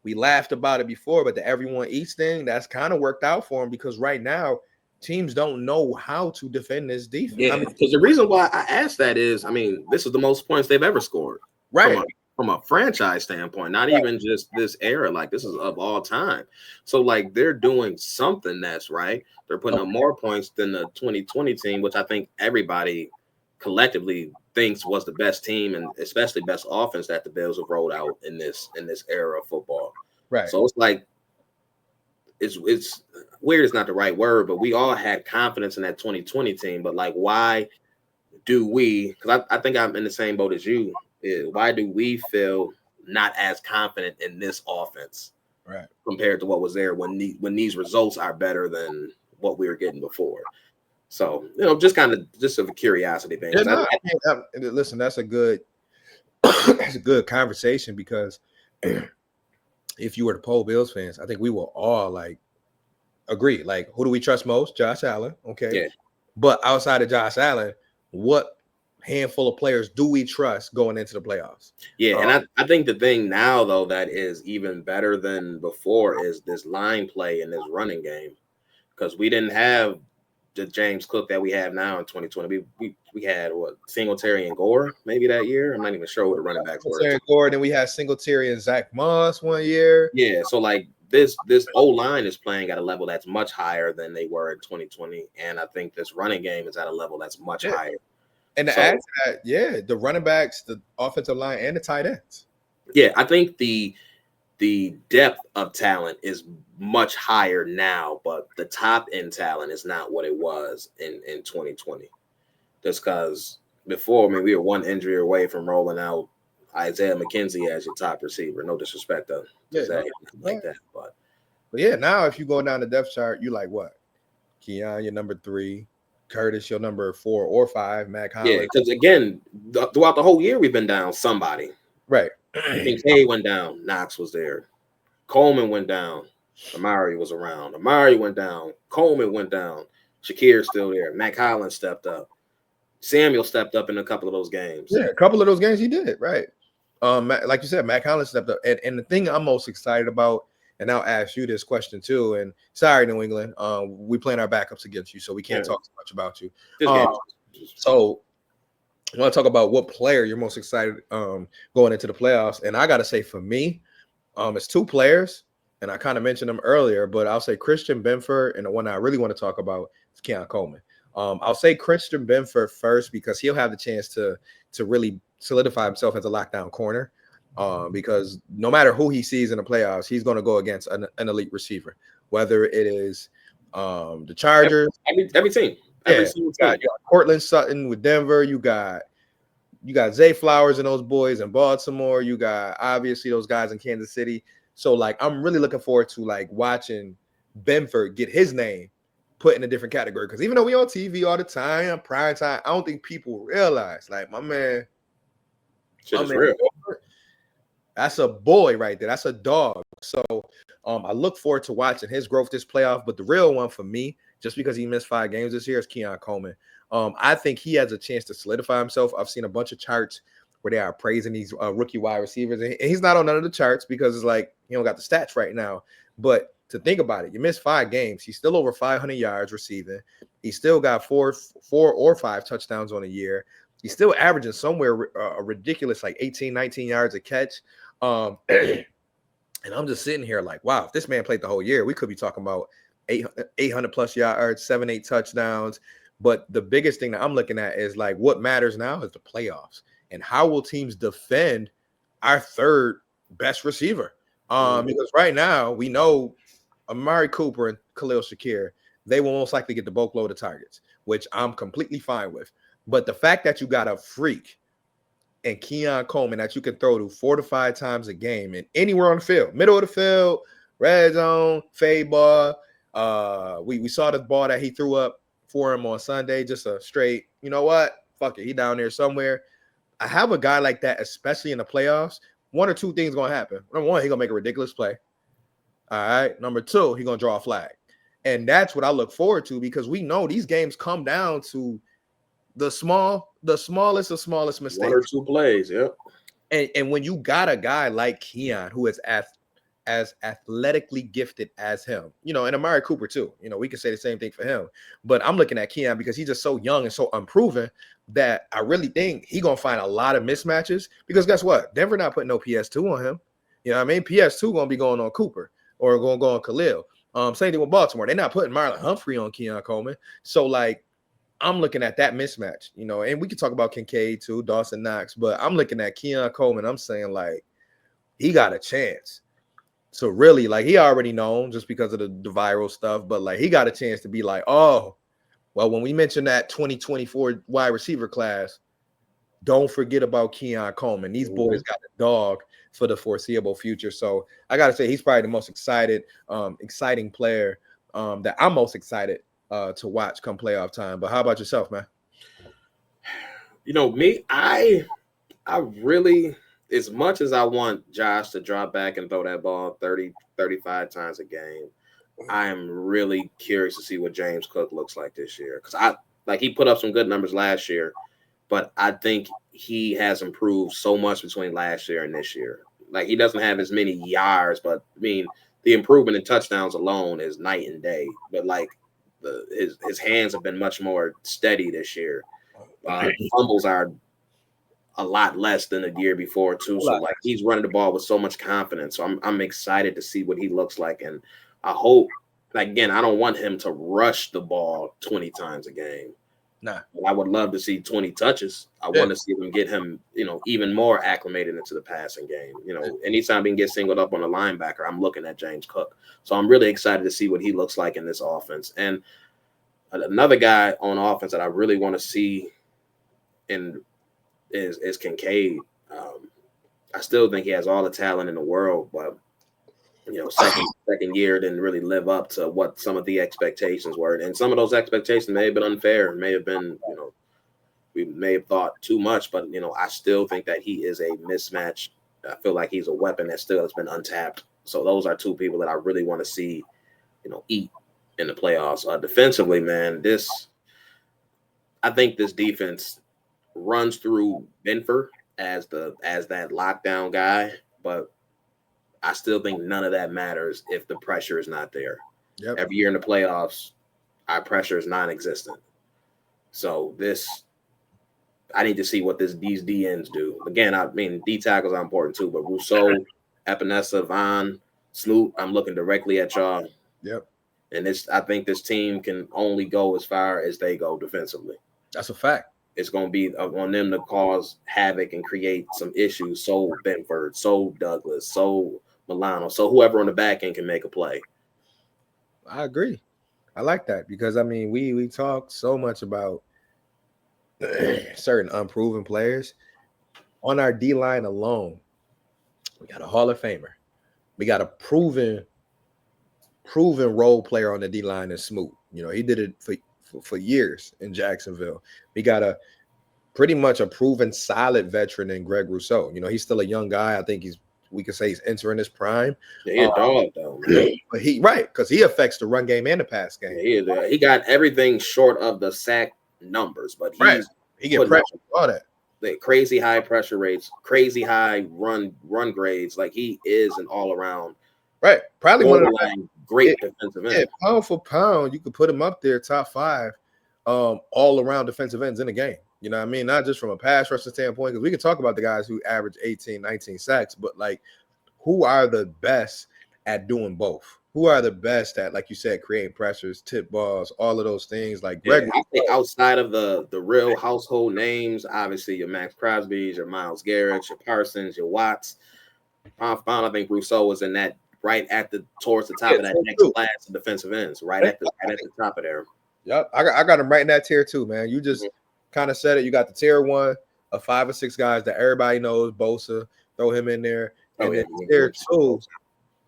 We laughed about it before, but the everyone eats thing, that's kind of worked out for them because right now teams don't know how to defend this defense. Yeah, because the reason why I asked that is, I mean, this is the most points they've ever scored. Right. From a franchise standpoint, not even just this era, like this is of all time. So like they're doing something that's right. They're putting up more points than the 2020 team, which I think everybody collectively thinks was the best team and especially best offense that the Bills have rolled out in this era of football. Right. So it's like it's weird is not the right word, but we all had confidence in that 2020 team. But like, why do we? Because I think I'm in the same boat as you. Why do we feel not as confident in this offense, right, compared to what was there when these results are better than what we were getting before? So just a curiosity thing. Yeah, listen, that's a good conversation because if you were to poll Bills fans, I think we will all like agree. Like, who do we trust most? Josh Allen, okay. Yeah. But outside of Josh Allen, what handful of players do we trust going into the playoffs? Yeah, and I think the thing now, though, that is even better than before is this line play and this running game, because we didn't have the James Cook that we have now in 2020. We had Singletary and Gore maybe that year. I'm not even sure who the running backs were. Singletary and Gore, then we had Singletary and Zach Moss one year. Yeah, so like this O-line is playing at a level that's much higher than they were in 2020, and I think this running game is at a level that's much higher. And to add to that, yeah, the running backs, the offensive line, and the tight ends. Yeah, I think the depth of talent is much higher now, but the top end talent is not what it was in 2020. Just because before, I mean, we were one injury away from rolling out Isaiah McKenzie as your top receiver. No disrespect to Zach like that, but yeah, now if you go down the depth chart, you like what? Keon, your number 3. Curtis, your number 4 or 5, Mac Hollins. Yeah, because again, throughout the whole year, we've been down somebody. Right. Kincaid went down. Knox was there. Coleman went down. Amari was around. Amari went down. Coleman went down. Shakir's still there. Mac Hollins stepped up. Samuel stepped up in a couple of those games. Yeah, a couple of those games he did, right. Like you said, Mac Hollins stepped up. And the thing I'm most excited about, and I'll ask you this question too. And sorry, New England, we playing our backups against you, so we can't talk too much about you. So I want to talk about what player you're most excited going into the playoffs. And I got to say, for me, it's 2 players, and I kind of mentioned them earlier, but I'll say Christian Benford, and the one I really want to talk about is Keon Coleman. I'll say Christian Benford first because he'll have the chance to really solidify himself as a lockdown corner. Because no matter who he sees in the playoffs, he's going to go against an elite receiver, whether it is the Chargers. Every team. You got Cortland Sutton with Denver. You got Zay Flowers and those boys in Baltimore. You got obviously those guys in Kansas City. So like, I'm really looking forward to like watching Benford get his name put in a different category. Because even though we on TV all the time, prime time, I don't think people realize like my man. Shit is real. That's a boy right there. That's a dog. So I look forward to watching his growth this playoff. But the real one for me, just because he missed 5 games this year, is Keon Coleman. I think he has a chance to solidify himself. I've seen a bunch of charts where they are praising these rookie wide receivers. And he's not on none of the charts because it's like he don't got the stats right now. But to think about it, you missed 5 games. He's still over 500 yards receiving. He still got 4 or 5 touchdowns on a year. He's still averaging somewhere a ridiculous like 18, 19 yards a catch. And I'm just sitting here like, wow, if this man played the whole year, we could be talking about 800 plus yards, 7, 8 touchdowns. But the biggest thing that I'm looking at is like what matters now is the playoffs and how will teams defend our 3rd best receiver? Because right now we know Amari Cooper and Khalil Shakir, they will most likely get the bulk load of targets, which I'm completely fine with. But the fact that you got a freak and Keon Coleman that you can throw to 4 to 5 times a game and anywhere on the field, middle of the field, red zone, fade ball. We saw the ball that he threw up for him on Sunday, just a straight, you know what? fuck it, he down there somewhere. I have a guy like that, especially in the playoffs. One or two things gonna happen. Number one, he gonna make a ridiculous play. All right. Number two, he gonna draw a flag, and that's what I look forward to because we know these games come down to the smallest of smallest mistakes. One or two plays, yeah. And when you got a guy like Keon who is as athletically gifted as him, you know, and Amari Cooper too, you know, we can say the same thing for him. But I'm looking at Keon because he's just so young and so unproven that I really think he's gonna find a lot of mismatches because guess what? Denver not putting no PS2 on him. You know what I mean? PS2 gonna be going on Cooper or gonna go on Khalil. Same thing with Baltimore. They're not putting Marlon Humphrey on Keon Coleman. So like I'm looking at that mismatch, you know, and we can talk about Kincaid too, Dawson Knox, but I'm looking at Keon Coleman. I'm saying like he got a chance. So really, like he already known just because of the viral stuff, but like he got a chance to be like, oh, well, when we mentioned that 2024 wide receiver class, don't forget about Keon Coleman. These boys got a dog for the foreseeable future. So I gotta say he's probably the most exciting player that I'm most excited to watch come playoff time. But how about yourself, man? You know, me, I really, as much as I want Josh to drop back and throw that ball 30, 35 times a game, I am really curious to see what James Cook looks like this year. Because he put up some good numbers last year, but I think he has improved so much between last year and this year. Like he doesn't have as many yards, but I mean, the improvement in touchdowns alone is night and day. But like his hands have been much more steady this year. Fumbles are a lot less than the year before too. So like he's running the ball with so much confidence. So I'm excited to see what he looks like, and I hope. Like again, I don't want him to rush the ball 20 times a game. Nah, I would love to see 20 touches. I want to see him get him, you know, even more acclimated into the passing game. You know, anytime he can get singled up on a linebacker, I'm looking at James Cook. So I'm really excited to see what he looks like in this offense. And another guy on offense that I really want to see is Kincaid. I still think he has all the talent in the world, but you know, second year didn't really live up to what some of the expectations were. And some of those expectations may have been unfair, may have been, you know, we may have thought too much, but, you know, I still think that he is a mismatch. I feel like he's a weapon that still has been untapped. So those are two people that I really want to see, you know, eat in the playoffs. Defensively, man, I think this defense runs through Benford as that lockdown guy, but I still think none of that matters if the pressure is not there. Yep. Every year in the playoffs, our pressure is non-existent. So I need to see what these DNs do. Again, I mean, D tackles are important too, but Rousseau, Epinesa, Vaughn, Smoot, I'm looking directly at y'all. Yep. And I think this team can only go as far as they go defensively. That's a fact. It's going to be on them to cause havoc and create some issues. So Benford, so Douglas, so Milano, so whoever on the back end can make a play. I agree. I like that because I mean we talk so much about certain unproven players. On our D line alone, we got a Hall of Famer. We got a proven role player on the D line in Smoot. You know, he did it for years in Jacksonville. We got pretty much a proven solid veteran in Greg Rousseau. You know, he's still a young guy. I think we could say he's entering his prime. Yeah, he's a dog though, man. But because he affects the run game and the pass game. Yeah, he got everything short of the sack numbers, but he get pressure, all that. The crazy high pressure rates, crazy high run grades. Like he is an all around, right? Probably one of the great defensive ends. Yeah, pound for pound, you could put him up there, top 5, all around defensive ends in the game. You know what I mean? Not just from a pass rusher standpoint, because we can talk about the guys who average 18, 19 sacks, but like who are the best at doing both? Who are the best at, like you said, creating pressures, tip balls, all of those things? Like Greg, I think outside of the real household names, obviously your Max Crosby's, your Myles Garrett's, your Parsons, your Watts. I think Rousseau was in that towards the top of that next class of defensive ends, right at the top of there. Yep, I got him right in that tier too, man. You just kind of said it. You got the tier 1 of 5 or 6 guys that everybody knows. Bosa, throw him in there. And then tier 2,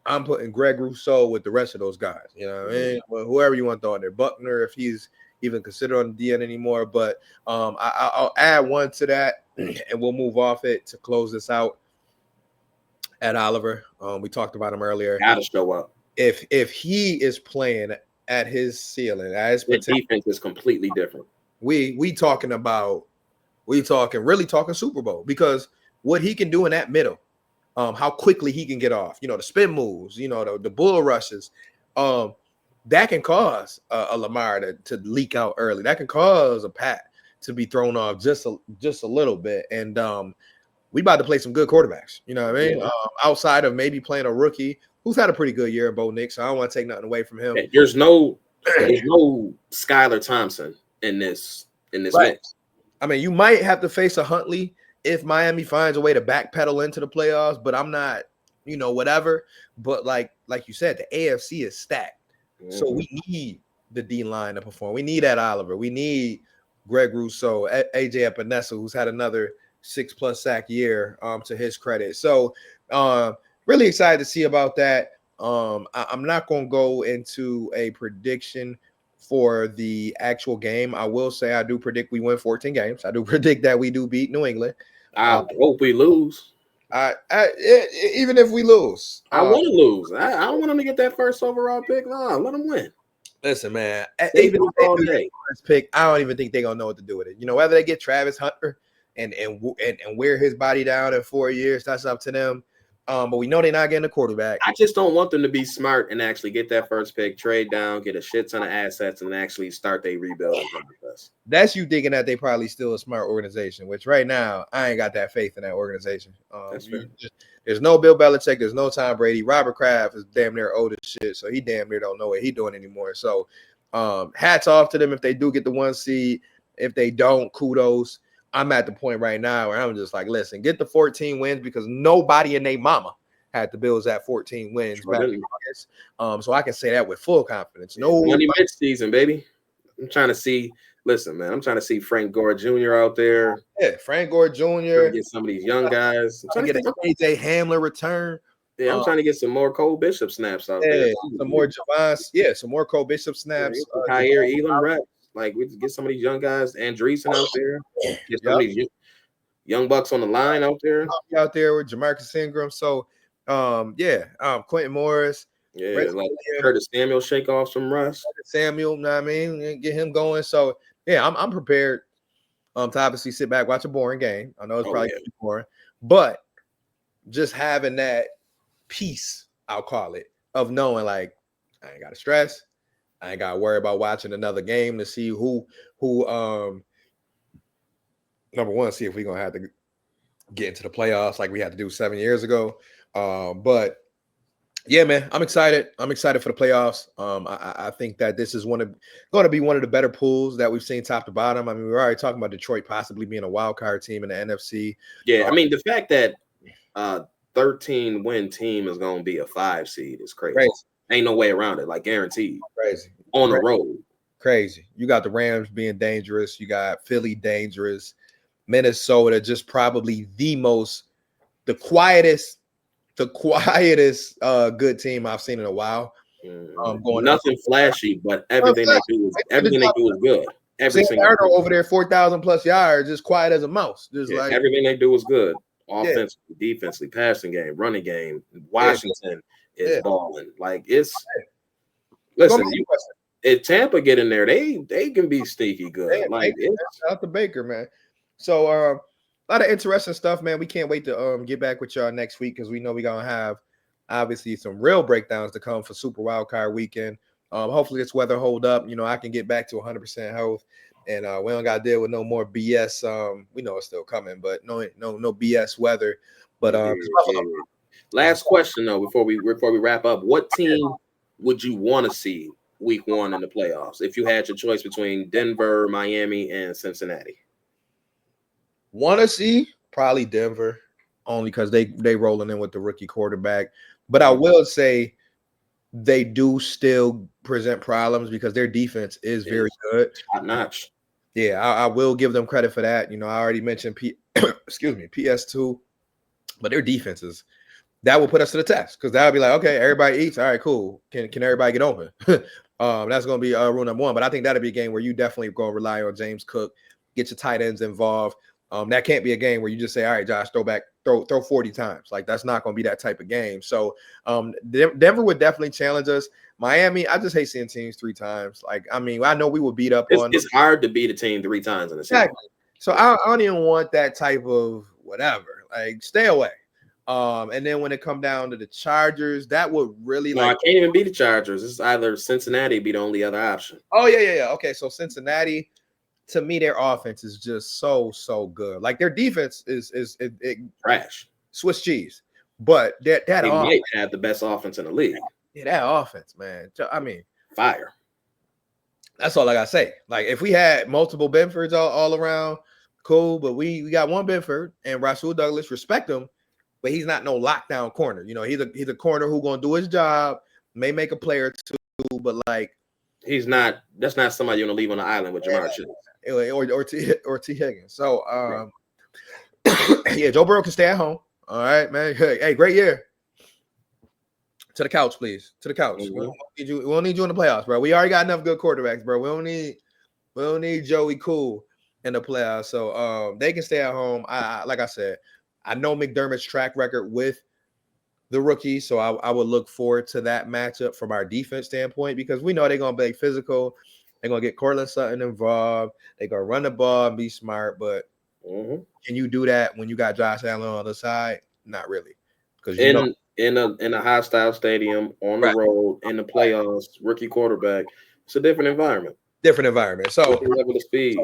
I'm putting Greg Rousseau with the rest of those guys. You know what I mean? Well, whoever you want to throw in there. Buckner, if he's even consider on the DN anymore. But I'll add one to that, and we'll move off it to close this out. Ed Oliver, we talked about him earlier. Gotta show up. If he is playing at his ceiling, as the defense is completely different. We really talking Super Bowl, because what he can do in that middle, how quickly he can get off, the spin moves, the bull rushes, that can cause a Lamar to leak out early. That can cause a Pat to be thrown off just a little bit. And we about to play some good quarterbacks. You know what I mean? Yeah. Outside of maybe playing a rookie who's had a pretty good year in Bo Nix, so I don't want to take nothing away from him. There's no Skylar Thompson in this right. mix. I mean, you might have to face a Huntley if Miami finds a way to backpedal into the playoffs, but I'm not, whatever. But like you said, the AFC is stacked. Mm-hmm. So we need the D line to perform. We need Ed Oliver. We need Greg Rousseau, AJ Epinesa, who's had another 6+ sack year, to his credit. So really excited to see about that. I'm not going to go into a prediction for the actual game. I will say I do predict we win 14 games. I do predict that we do beat New England. I hope we lose. Even if we lose, I want to lose. I don't want them to get that first overall pick. No, let them win. Listen, man. Even if they do that first pick, I don't even think they're gonna know what to do with it. Whether they get Travis Hunter and wear his body down in 4 years, that's up to them. But we know they're not getting a quarterback. I just don't want them to be smart and actually get that first pick, trade down, get a shit ton of assets, and actually start their rebuilding process. That's you thinking that they probably still a smart organization, which right now I ain't got that faith in that organization. There's no Bill Belichick, there's no Tom Brady. Robert Kraft is damn near old as shit, so he damn near don't know what he's doing anymore. So hats off to them if they do get the 1 seed. If they don't, kudos. I'm at the point right now where I'm just like, listen, get the 14 wins, because nobody and their mama had the Bills at 14 wins back in August. So I can say that with full confidence. No money mid-season, baby. I'm trying to see Frank Gore Jr. out there. Yeah, Frank Gore Jr. Get some of these young guys. I'm trying to get an AJ Hamler return. Yeah, I'm trying to get some more Cole Bishop snaps out there. Some more Javon. Yeah, some more Cole Bishop snaps. Kyer Elam reps. Like, we get some of these young guys, Andreessen out there. Get some of these young bucks on the line out there. Out there with Jamarcus Ingram. So, Quentin Morris. Yeah, like Curtis Samuel shake off some rust. Samuel, you know what I mean? Get him going. So, yeah, I'm prepared to obviously sit back, watch a boring game. I know it's probably boring, but just having that peace, I'll call it, of knowing, like, I ain't got to stress. I ain't got to worry about watching another game to see who number one, see if we're going to have to get into the playoffs like we had to do 7 years ago. But yeah, man, I'm excited. I'm excited for the playoffs. I think that this is going to be one of the better pools that we've seen top to bottom. I mean, we're already talking about Detroit possibly being a wild card team in the NFC. Yeah, I mean, the fact that 13-win team is going to be a 5 seed is crazy. Ain't no way around it, like guaranteed. Crazy. On the road. Crazy. You got the Rams being dangerous. You got Philly dangerous. Minnesota just probably the quietest good team I've seen in a while. Nothing flashy, but everything they do is good. Everything over there, 4,000 plus yards, just quiet as a mouse. Just like everything they do is good. Offensively, defensively, passing game, running game. Washington is balling. Like, it's listen. If Tampa get in there, they can be sneaky good. Like, out the Baker, man. So a lot of interesting stuff, man. We can't wait to get back with y'all next week, because we know we're gonna have obviously some real breakdowns to come for Super Wildcard Weekend. Hopefully this weather hold up. I can get back to 100% health, and we don't got to deal with no more BS. We know it's still coming, but no BS weather. But last question though, before we wrap up, what team would you want to see week 1 in the playoffs if you had your choice between Denver, Miami, and Cincinnati? Want to see probably Denver, only because they rolling in with the rookie quarterback. But I will say they do still present problems because their defense is very good. Top notch. Yeah, I will give them credit for that. I already mentioned PS2, but their defenses, that will put us to the test, because that would be like, okay, everybody eats. All right, cool. Can everybody get open? That's going to be rule number one. But I think that'll be a game where you definitely going to rely on James Cook, get your tight ends involved. That can't be a game where you just say, all right, Josh, throw 40 times. Like, that's not going to be that type of game. So Denver would definitely challenge us. Miami, I just hate seeing teams 3 times. Like, I mean, I know we will beat up on. It's hard to beat a team 3 times in a season. Exactly. So I don't even want that type of whatever. Like, stay away. And then when it come down to the Chargers, that would really I can't even beat the Chargers. It's either Cincinnati be the only other option. Oh, yeah. Okay, so Cincinnati, to me, their offense is just so good. Like, their defense is trash, Swiss cheese. But that they might have the best offense in the league. Yeah, that offense, man. I mean, fire. That's all I gotta say. Like, if we had multiple Benfords all around, cool. But we got one Benford and Rasul Douglas. Respect him, but he's not no lockdown corner. You know, he's a corner who gonna do his job, may make a play or two, but like he's not. That's not somebody you're gonna leave on the island with Jamar Chase or T Higgins. So yeah, Joe Burrow can stay at home. All right, man. Hey, great year. To the couch, please. To the couch. Mm-hmm. We don't need you in the playoffs, bro. We already got enough good quarterbacks, bro. We don't need Joey Cool in the playoffs. So they can stay at home. Like I said, I know McDermott's track record with the rookie, so I would look forward to that matchup from our defense standpoint because we know they're gonna be physical. They're gonna get Cortland Sutton involved. They're gonna run the ball and be smart, but can you do that when you got Josh Allen on the other side? Not really, because in a hostile stadium on the road in the playoffs, rookie quarterback, it's a different environment. So level of speed.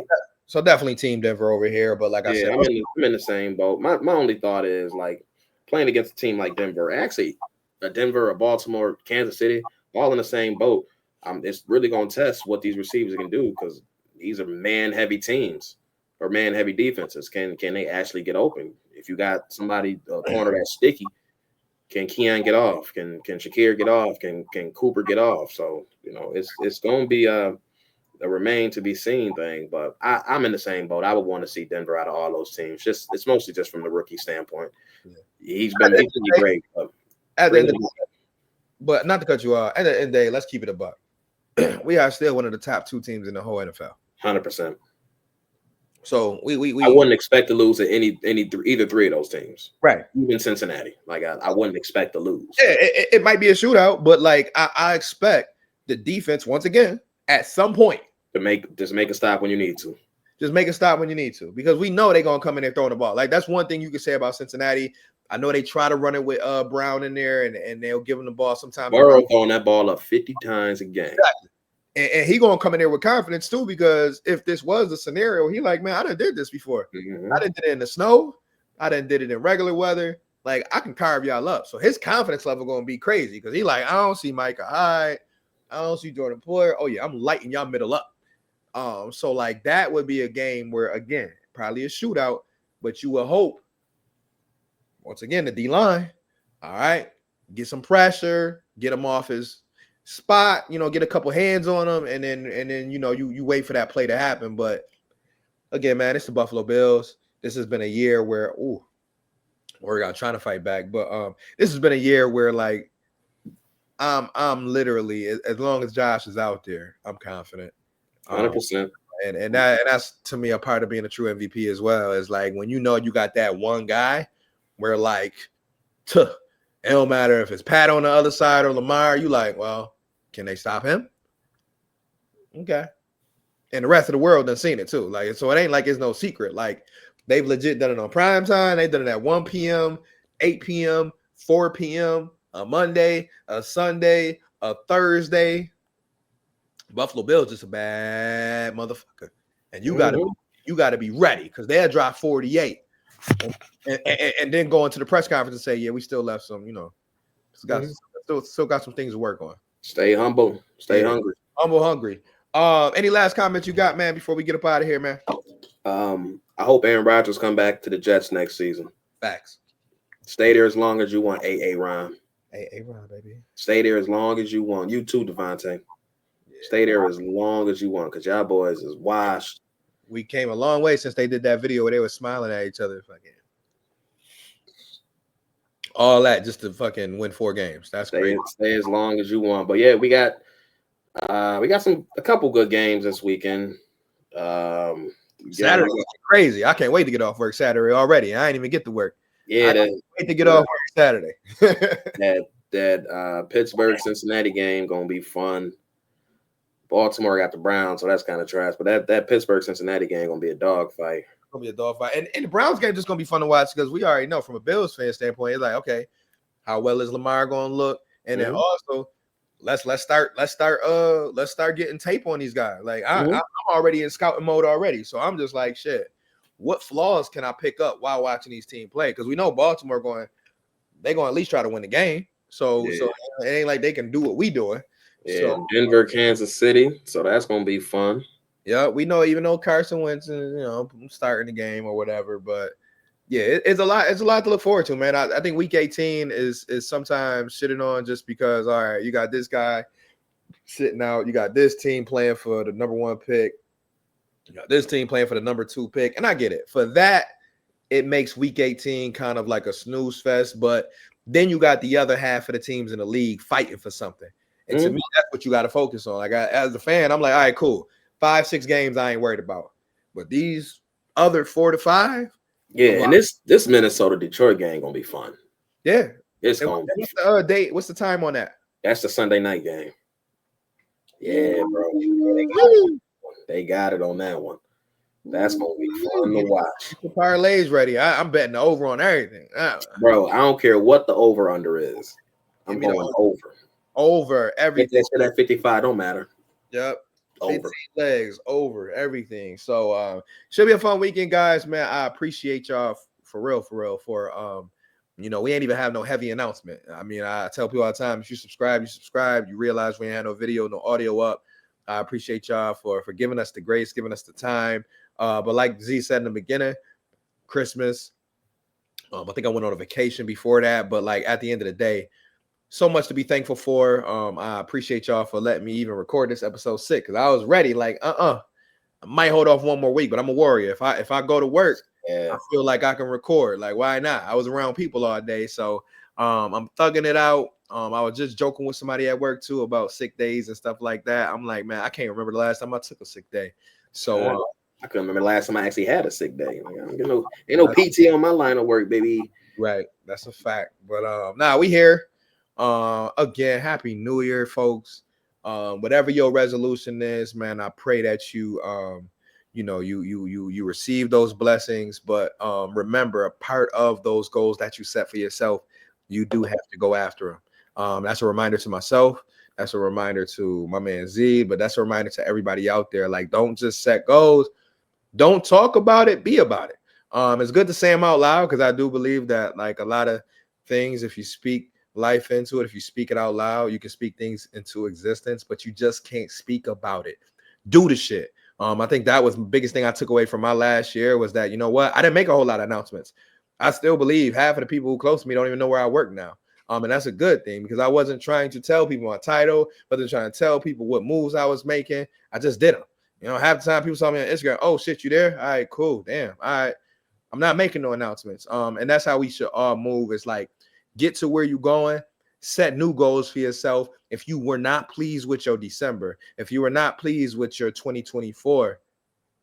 So definitely Team Denver over here. But like I said, I'm in the same boat. My only thought is like playing against a team like Denver, actually a Denver, a Baltimore, Kansas City, all in the same boat. It's really going to test what these receivers can do because these are man-heavy teams or man-heavy defenses. Can they actually get open? If you got somebody, a corner that's sticky, can Keon get off? Can Shakir get off? Can Cooper get off? So, you know, it's going to be a remain to be seen thing. But I'm in the same boat. I would want to see Denver out of all those teams. It's mostly just from the rookie standpoint. Yeah. He's been great. But not to cut you off, at the end of the day, let's keep it a buck. We are still one of the top 2 teams in the whole NFL. 100%. So we I wouldn't expect to lose at either 3 of those teams. Right. Even Cincinnati. Like I wouldn't expect to lose. Yeah, it might be a shootout, but like I expect the defense once again at some point to make a stop when you need to. Just make a stop when you need to, because we know they're gonna come in there throwing the ball. Like that's one thing you can say about Cincinnati. I know they try to run it with Brown in there, and they'll give him the ball sometimes. Burrow throwing that ball up 50 times a game. Exactly. And he gonna come in there with confidence too, because if this was the scenario, he like, man, I done did this before. Mm-hmm. I done did it in the snow. I done did it in regular weather. Like I can carve y'all up. So his confidence level gonna be crazy because he like, I don't see Micah Hyde. I don't see Jordan Poyer. Oh yeah, I'm lighting y'all middle up. So like that would be a game where again, probably a shootout, but you will hope once again the D-line, all right, get some pressure, get him off his spot, you know, get a couple hands on him, and then you know you wait for that play to happen. But again, man, it's the Buffalo Bills. This has been a year where Oregon trying to fight back, but this has been a year where like I'm literally, as long as Josh is out there, I'm confident. 100%. And that's to me a part of being a true MVP as well. Is like when you know you got that one guy where like, it don't matter if it's Pat on the other side or Lamar. You like, well, can they stop him? Okay. And the rest of the world done seen it too. Like, so it ain't like it's no secret. Like they've legit done it on prime time. They've done it at 1 p.m., 8 p.m., 4 p.m., a Monday, a Sunday, a Thursday. Buffalo Bills just a bad motherfucker, and you gotta be ready because they'll drop 48, and then go into the press conference and say, yeah, we still left some, you know, still got some things to work on. Stay humble, stay hungry. Hungry. Any last comments you got, man, before we get up out of here, man? I hope Aaron Rodgers come back to the Jets next season. Facts. Stay there as long as you want. Ron. Ron, baby. Stay there as long as you want. You too, Devontae. Stay there as long as you want, because y'all boys is washed. We came a long way since they did that video where they were smiling at each other. Fucking all that just to fucking win 4 games. That's great. Stay as long as you want. But yeah, we got We got a couple good games this weekend. Saturday crazy. I can't wait to get off work Saturday already. I ain't even get to work. Yeah, I can't wait to get off work Saturday. that Pittsburgh Cincinnati game gonna be fun. Baltimore got the Browns, so that's kind of trash. But that Pittsburgh Cincinnati game gonna be a dog fight. Gonna be a dog fight, and the Browns game just gonna be fun to watch because we already know from a Bills fan standpoint, it's like, okay, how well is Lamar gonna look, and then also let's start getting tape on these guys. Like I'm already in scouting mode already, so I'm just like, shit, what flaws can I pick up while watching these teams play? Because we know Baltimore they're going to at least try to win the game. So it ain't like they can do what we doing. Yeah, so, Denver, Kansas City. So that's going to be fun. Yeah, we know, even though Carson Wentz is, starting the game or whatever, but yeah, it's a lot. It's a lot to look forward to, man. I think week 18 is sometimes shitting on just because, all right, you got this guy sitting out, you got this team playing for the number 1 pick, you got this team playing for the number 2 pick, and I get it. For that, it makes week 18 kind of like a snooze fest, but then you got the other half of the teams in the league fighting for something. And to me, that's what you got to focus on. Like, as a fan, I'm like, all right, cool. 5-6 games I ain't worried about. But these other 4 to 5. Yeah, and this Minnesota Detroit game gonna be fun. Yeah. It's gonna be fun. The date? What's the time on that? That's the Sunday night game. Yeah, bro. They got it on that one. That's gonna be fun to watch. The parlay's ready. I'm betting the over on everything. Bro, I don't care what the over under is. I'm going over. Over everything. At 55, don't matter. Yep. Over. Legs, over everything. So should be a fun weekend, guys. Man, I appreciate y'all for real. For we ain't even have no heavy announcement. I mean, I tell people all the time, if you subscribe, you realize we ain't had no video, no audio up. I appreciate y'all for giving us the grace, giving us the time. But like Z said in the beginning, Christmas. I think I went on a vacation before that, but like at the end of the day, so much to be thankful for. I appreciate y'all for letting me even record this episode 6 because I was ready. Like, I might hold off one more week, but I'm a warrior. If I go to work, I feel like I can record. Like, why not? I was around people all day, so I'm thugging it out. I was just joking with somebody at work too about sick days and stuff like that. I'm like, man, I can't remember the last time I took a sick day. So I couldn't remember the last time I actually had a sick day. Like, ain't no PT on my line of work, baby. Right, that's a fact. But we here. Again, happy New Year, folks. Whatever your resolution is, man, I pray that you you receive those blessings. But remember, a part of those goals that you set for yourself, you do have to go after them. That's a reminder to myself. That's a reminder to my man Z, but that's a reminder to everybody out there. Like, don't just set goals. Don't talk about it, be about it. It's good to say them out loud because I do believe that, like, a lot of things, if you speak life into it, if you speak it out loud, you can speak things into existence, but you just can't speak about it. Do the shit. I think that was the biggest thing I took away from my last year was that, you know what? I didn't make a whole lot of announcements. I still believe half of the people who close to me don't even know where I work now. And that's a good thing because I wasn't trying to tell people my title, wasn't trying to tell people what moves I was making. I just did them. Half the time people saw me on Instagram, oh shit, you there? All right, cool. Damn. All right. I'm not making no announcements. And that's how we should all move. It's like, get to where you're going, set new goals for yourself. If you were not pleased with your December, if you were not pleased with your 2024,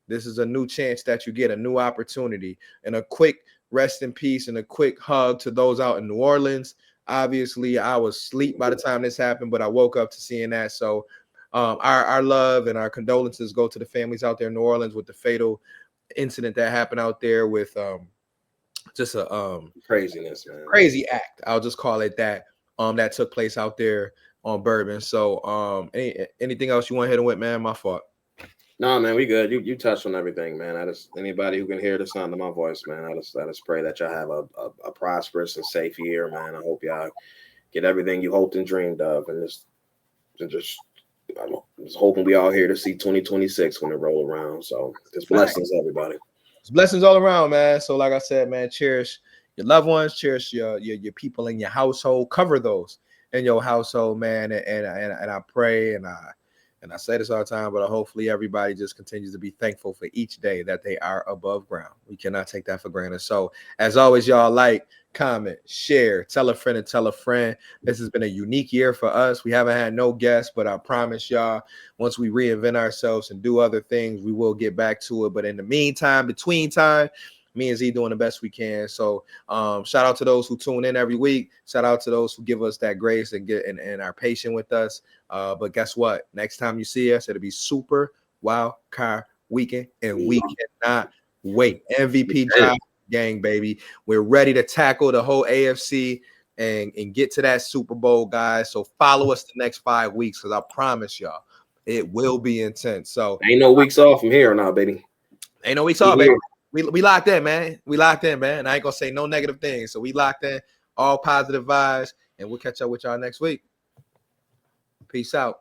this is a new chance that you get, a new opportunity, and a quick rest in peace and a quick hug to those out in New Orleans. Obviously, I was asleep by the time this happened, but I woke up to seeing that. So our love and our condolences go to the families out there in New Orleans with the fatal incident that happened out there with just a craziness, man. Crazy act. I'll just call it that. That took place out there on Bourbon. So anything else you want to hit him with, man? My fault. No, man, we good. You touched on everything, man. Anybody who can hear the sound of my voice, man, I just pray that y'all have a prosperous and safe year, man. I hope y'all get everything you hoped and dreamed of, and just I'm just hoping we all here to see 2026 when it roll around. So just blessings, everybody. It's blessings all around, man. So like I said, man, cherish your loved ones, cherish your people in your household, cover those in your household, man. And I pray and I say this all the time, but hopefully everybody just continues to be thankful for each day that they are above ground. We cannot take that for granted. So as always, y'all, like, comment, share, tell a friend and tell a friend. This has been a unique year for us. We haven't had no guests, but I promise y'all, once we reinvent ourselves and do other things, we will get back to it. But in the meantime, between time, me and Z doing the best we can. So shout out to those who tune in every week. Shout out to those who give us that grace and are patient with us. But guess what? Next time you see us, it'll be Super Wild Card Weekend, and we cannot wait. MVP job gang, baby. We're ready to tackle the whole AFC and get to that Super Bowl, guys. So follow us the next 5 weeks, because I promise y'all it will be intense. So ain't no weeks off from here now, baby. Ain't no weeks off, baby. We locked in, man. We locked in, man. And I ain't gonna say no negative things. So we locked in, all positive vibes, and we'll catch up with y'all next week. Peace out.